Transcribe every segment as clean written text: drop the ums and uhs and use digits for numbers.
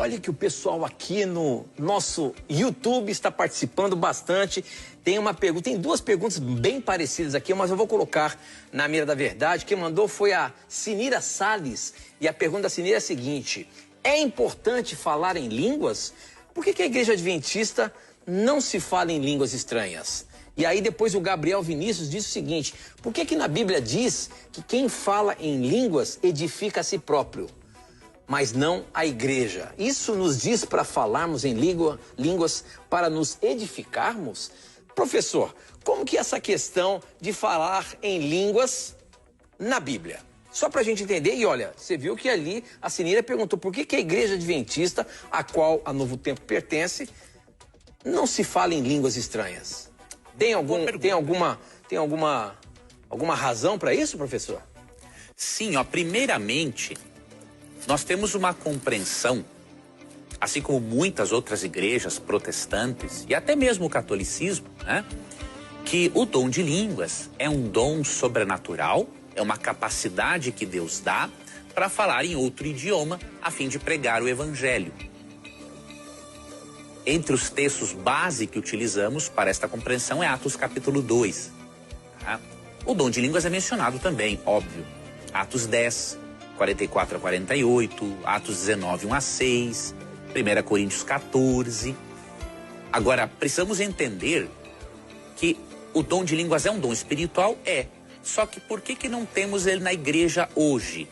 olha que o pessoal aqui no nosso YouTube está participando bastante. Tem uma pergunta, tem duas perguntas bem parecidas aqui, mas eu vou colocar na mira da verdade. Quem mandou foi a Sinira Salles. E a pergunta da Sinira é a seguinte: é importante falar em línguas? Por que a Igreja Adventista não se fala em línguas estranhas? E aí depois o Gabriel Vinícius diz o seguinte: por que na Bíblia diz que quem fala em línguas edifica a si próprio, mas não a igreja? Isso nos diz para falarmos em línguas para nos edificarmos? Professor, como que é essa questão de falar em línguas na Bíblia? Só para a gente entender, e olha, você viu que ali a Sinira perguntou por que a Igreja Adventista, a qual a Novo Tempo pertence, não se fala em línguas estranhas. Tem alguma razão para isso, professor? Sim, ó, primeiramente, nós temos uma compreensão, assim como muitas outras igrejas protestantes e até mesmo o catolicismo, né, que o dom de línguas é um dom sobrenatural, é uma capacidade que Deus dá para falar em outro idioma a fim de pregar o evangelho. Entre os textos base que utilizamos para esta compreensão é Atos capítulo 2. Tá? O dom de línguas é mencionado também, óbvio. Atos 10, 44 a 48, Atos 19, 1 a 6, 1 Coríntios 14. Agora, precisamos entender que o dom de línguas é um dom espiritual? É. Só que por que não temos ele na igreja hoje?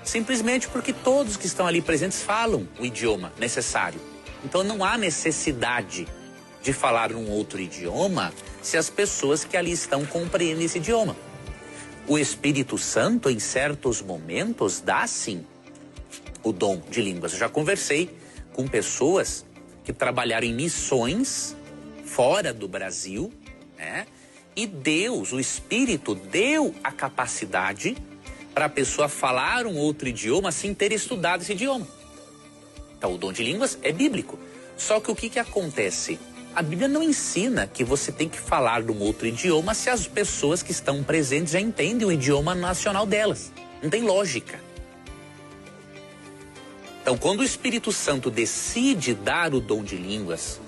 Simplesmente porque todos que estão ali presentes falam o idioma necessário. Então não há necessidade de falar um outro idioma se as pessoas que ali estão compreendem esse idioma. O Espírito Santo, em certos momentos, dá sim o dom de línguas. Eu já conversei com pessoas que trabalharam em missões fora do Brasil, né? E Deus, o Espírito, deu a capacidade para a pessoa falar um outro idioma sem ter estudado esse idioma. Então, o dom de línguas é bíblico. Só que o que acontece? A Bíblia não ensina que você tem que falar de um outro idioma se as pessoas que estão presentes já entendem o idioma nacional delas. Não tem lógica. Então, quando o Espírito Santo decide dar o dom de línguas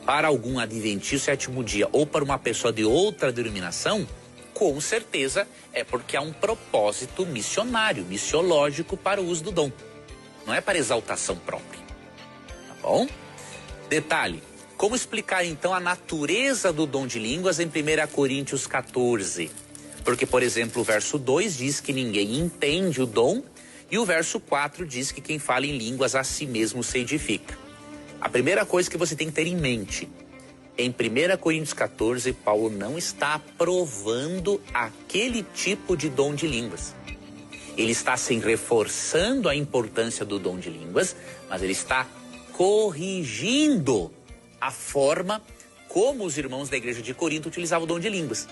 para algum adventista sétimo dia ou para uma pessoa de outra denominação, com certeza é porque há um propósito missionário, missiológico para o uso do dom. Não é para exaltação própria. Tá bom? Detalhe, como explicar então a natureza do dom de línguas em 1 Coríntios 14? Porque, por exemplo, o verso 2 diz que ninguém entende o dom e o verso 4 diz que quem fala em línguas a si mesmo se edifica. A primeira coisa que você tem que ter em mente, em 1 Coríntios 14, Paulo não está aprovando aquele tipo de dom de línguas. Ele está assim reforçando a importância do dom de línguas, mas ele está corrigindo a forma como os irmãos da igreja de Corinto utilizavam o dom de línguas.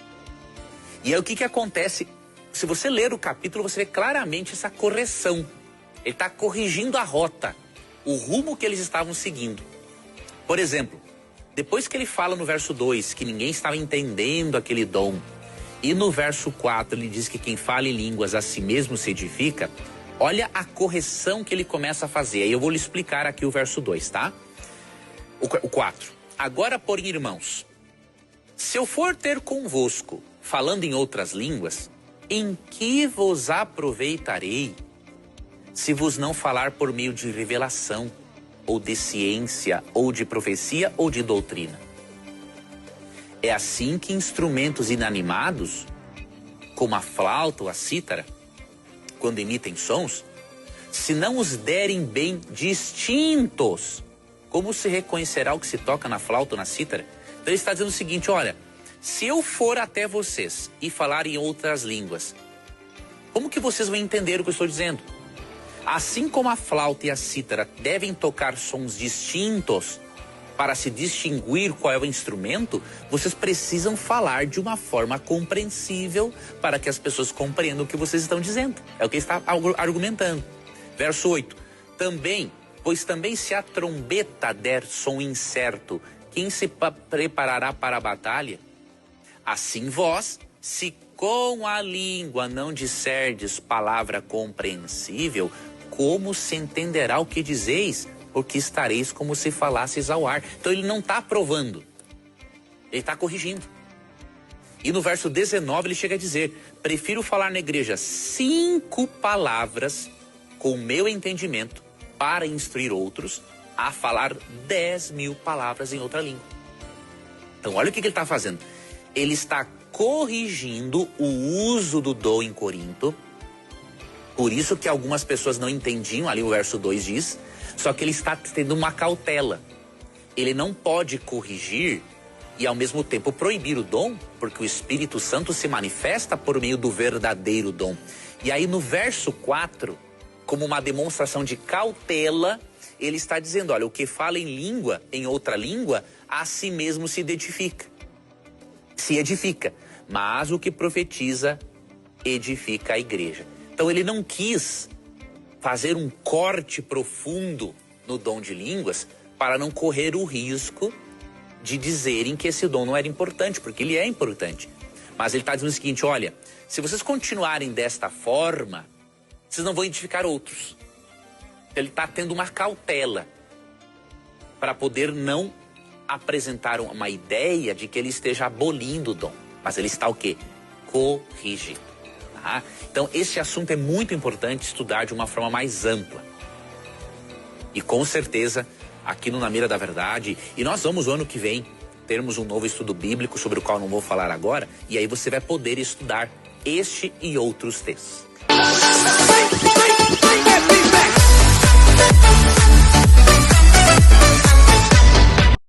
E aí o que acontece? Se você ler o capítulo, você vê claramente essa correção. Ele está corrigindo a rota, o rumo que eles estavam seguindo. Por exemplo, depois que ele fala no verso 2 que ninguém estava entendendo aquele dom, e no verso 4 ele diz que quem fala em línguas a si mesmo se edifica, olha a correção que ele começa a fazer. Aí eu vou lhe explicar aqui o verso 2, tá? O 4. Agora, porém, irmãos, se eu for ter convosco, falando em outras línguas, em que vos aproveitarei, se vos não falar por meio de revelação, ou de ciência, ou de profecia, ou de doutrina? É assim que instrumentos inanimados, como a flauta ou a cítara, quando emitem sons, se não os derem bem distintos, como se reconhecerá o que se toca na flauta ou na cítara? Então ele está dizendo o seguinte: olha, se eu for até vocês e falar em outras línguas, como que vocês vão entender o que eu estou dizendo? Assim como a flauta e a cítara devem tocar sons distintos para se distinguir qual é o instrumento, vocês precisam falar de uma forma compreensível para que as pessoas compreendam o que vocês estão dizendo. É o que ele está argumentando. Verso 8. Pois também se a trombeta der som incerto, quem se preparará para a batalha? Assim vós, se com a língua não disserdes palavra compreensível, como se entenderá o que dizeis? porque estareis como se falasseis ao ar. Então ele não está aprovando, ele está corrigindo. E no verso 19 ele chega a dizer: prefiro falar na igreja 5 palavras com o meu entendimento para instruir outros, a falar 10.000 palavras em outra língua. Então olha o que ele está fazendo. Ele está corrigindo o uso do dom em Corinto. Por isso que algumas pessoas não entendiam, ali o verso 2 diz, só que ele está tendo uma cautela. Ele não pode corrigir e ao mesmo tempo proibir o dom, porque o Espírito Santo se manifesta por meio do verdadeiro dom. E aí no verso 4, como uma demonstração de cautela, ele está dizendo, olha, o que fala em língua, em outra língua, a si mesmo se edifica, mas o que profetiza edifica a igreja. Então ele não quis fazer um corte profundo no dom de línguas para não correr o risco de dizerem que esse dom não era importante, porque ele é importante. Mas ele está dizendo o seguinte, olha, se vocês continuarem desta forma, vocês não vão edificar outros. Ele está tendo uma cautela para poder não apresentar uma ideia de que ele esteja abolindo o dom. Mas ele está o quê? Corrigindo. Tá? Então esse assunto é muito importante estudar de uma forma mais ampla. E com certeza, aqui no Na Mira da Verdade, e nós vamos o ano que vem termos um novo estudo bíblico, sobre o qual não vou falar agora, e aí você vai poder estudar este e outros textos.